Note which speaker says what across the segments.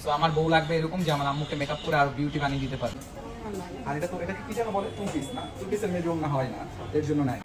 Speaker 1: তো আমার বউ লাগবে এরকম যে আমার আম্মুকে মেকআপ করে আর বিউটি বানিয়ে দিতে পারবে। আর এটা তো এটাকে কি যেন বলে, টু পিস না, টু পিসের মেয়ে না হয় না, এর জন্য নাই।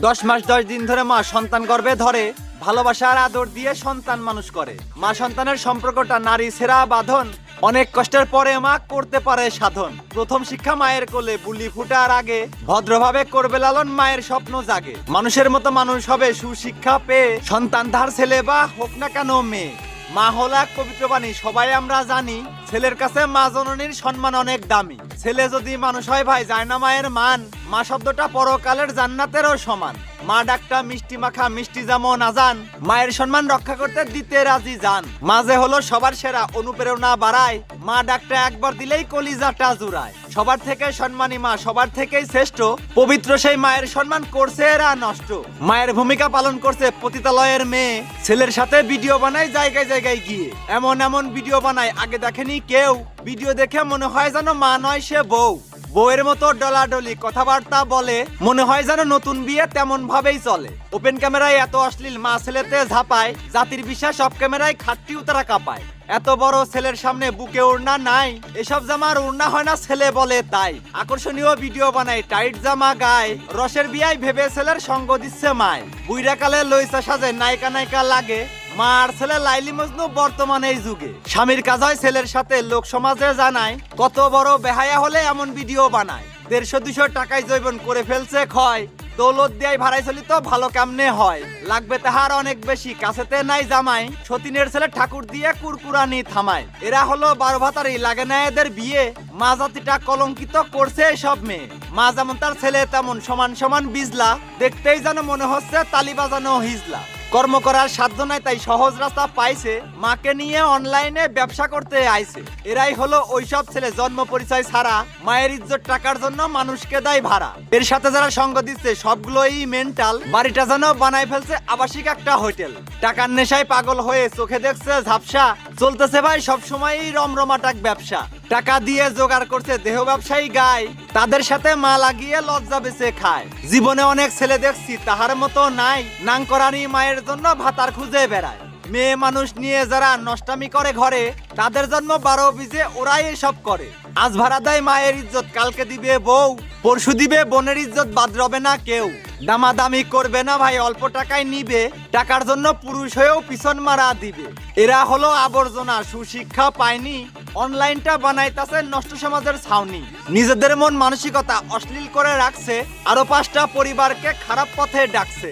Speaker 2: 10 মাস 10 দিন ধরে মা সন্তান গর্ভে ধরে, ভালোবাসা আর আদর দিয়ে সন্তান মানুষ করে। মা সন্তানের সম্পর্কটা নারী ছেঁড়া বাঁধন, অনেক কষ্টের পরে মা করতে পারে সাধন। প্রথম শিক্ষা মায়ের কোলে, বুলি ফুটার আগে ভদ্রভাবে করবে লালন, মায়ের স্বপ্ন জাগে। মানুষের মতো মানুষ হবে সুশিক্ষা পেয়ে, সন্তান ধার ছেলে বা হোক না কেন মেয়ে। মা হলো এক পবিত্র বাণী, সবাই আমরা জানি। ছেলের কাছে মা জননীর সম্মান অনেক দামি। ছেলে যদি মানুষ হয় ভাই, যায় না মায়ের মান। মা শব্দটা পরকালের জান্নাতেরও সমান। মা ডাকটা মিষ্টি মাখা, মিষ্টি যেমন আজান। মায়ের সম্মান রক্ষা করতে দিতে রাজি যান। মা যে হলো সবার সেরা, অনুপ্রেরণা বাড়ায়। মা ডাকটা একবার দিলেই কলিজাটা জুড়ায়। সবার থেকে সম্মানী মা, সবার থেকেই শ্রেষ্ঠ। পবিত্র সেই মায়ের সম্মান করছে এরা নষ্ট। মায়ের ভূমিকা পালন করছে পতিতালয়ের মেয়ে। ছেলের সাথে ভিডিও বানায় জায়গায় জায়গায় গিয়ে, এমন এমন ভিডিও বানায় আগে দেখেনি কেউ। ভিডিও দেখে মনে হয় যেন মা নয় সে বউ। বউয়ের মতো ডলাডলি কথাবার্তা বলে, মনে হয় যেন নতুন বিয়ে তেমন ভাবেই চলে। ওপেন ক্যামেরায় এত অশ্লীল মা ছেলেতে ঝাপায়, জাতির বিশ্বাস সব ক্যামেরায় খাটটিও তারা কাঁপায়। এত বড় ছেলের সামনে বুকে ওড়না নাই, এসব জামার ওড়না হয় না ছেলে বলে তাই। আকর্ষণীয় ভিডিও বানায় টাইট জামা গায়, রসের বিয়ায় ভেবে ছেলের সঙ্গ দিচ্ছে মায়। বুইরা কালে লইসা সাজে নায়িকা নায়িকা লাগে, মা আর ছেলে লাইলি মজনু বর্তমান এই যুগে। স্বামীর কাজ হয় ছেলের সাথে, লোক সমাজে জানায়। কত বড় বেহায়া হলে এমন ভিডিও বানায়। 150-200 টাকায় জৈবন করে ফেলছে ক্ষয়। দৌলত দিয়াই ভাড়াই চলি তো ভালো কেমনে হয়। লাগবে তাহার অনেক বেশি, কাছেতে নাই জামাই। সতীনের ছেলে ঠাকুর দিয়ে কুরকুরানি থামায়। এরা হলো 12 ভাতারি, লাগে না এদের বিয়ে। মা জাতিটা কলঙ্কিত করছে সব মেয়ে। মা যেমন তার ছেলে তেমন, সমান সমান বিজলা। দেখতেই যেন মনে হচ্ছে তালি বাজানো হিজলা। কর্ম করার সাধ্য নাই তাই সহজ রাস্তা পাইছে, মাকে নিয়ে অনলাইনে ব্যবসা করতে আইছে। এরাই হলো ওইসব ছেলে জন্ম পরিচয় ছাড়া, মায়ের ইজ্জত টাকার জন্য মানুষকে দেয় ভাড়া। এর সাথে যারা সঙ্গ দিচ্ছে সবগুলোই মেন্টাল। বাড়িটা যেন বানাই ফেলছে আবাসিক একটা হোটেল। টাকার নেশায় পাগল হয়ে চোখে দেখছে ঝাপসা। চলতেছে ভাই সবসময়ই রমরমাটাক ব্যবসা। টাকা দিয়ে জোগাড় করছে দেহ ব্যবসায়ী গায়, তাদের সাথে মা লাগিয়ে লজ্জা বেঁচে খায়। জীবনে অনেক ছেলে দেখছি তাহার মতো নাই, নাংকরানি মায়ের জন্য ভাতার খুঁজে বেড়ায়। মেয়ে মানুষ নিয়ে যারা নষ্টামি করে ঘরে, তাদের জন্ম 12 বীজে ওরাই এসব করে। আজ ভাড়া দেয় মায়ের ইজ্জত, কালকে দিবে বউ। পরশু দিবে বোনের ইজ্জত, বাদ রবে না কেউ। দামাদামি করবে না ভাই, অল্প টাকায় নিবে। টাকার জন্য পুরুষ হয়েও পিছন মারা দিবে। এরা হলো আবর্জনা, সুশিক্ষা পায়নি। অনলাইনটা বানাইতাছে নষ্ট সমাজের ছাউনি। নিজেদের মন মানসিকতা অশ্লীল করে রাখছে, আরো 5টা পরিবারকে খারাপ পথে ডাকছে।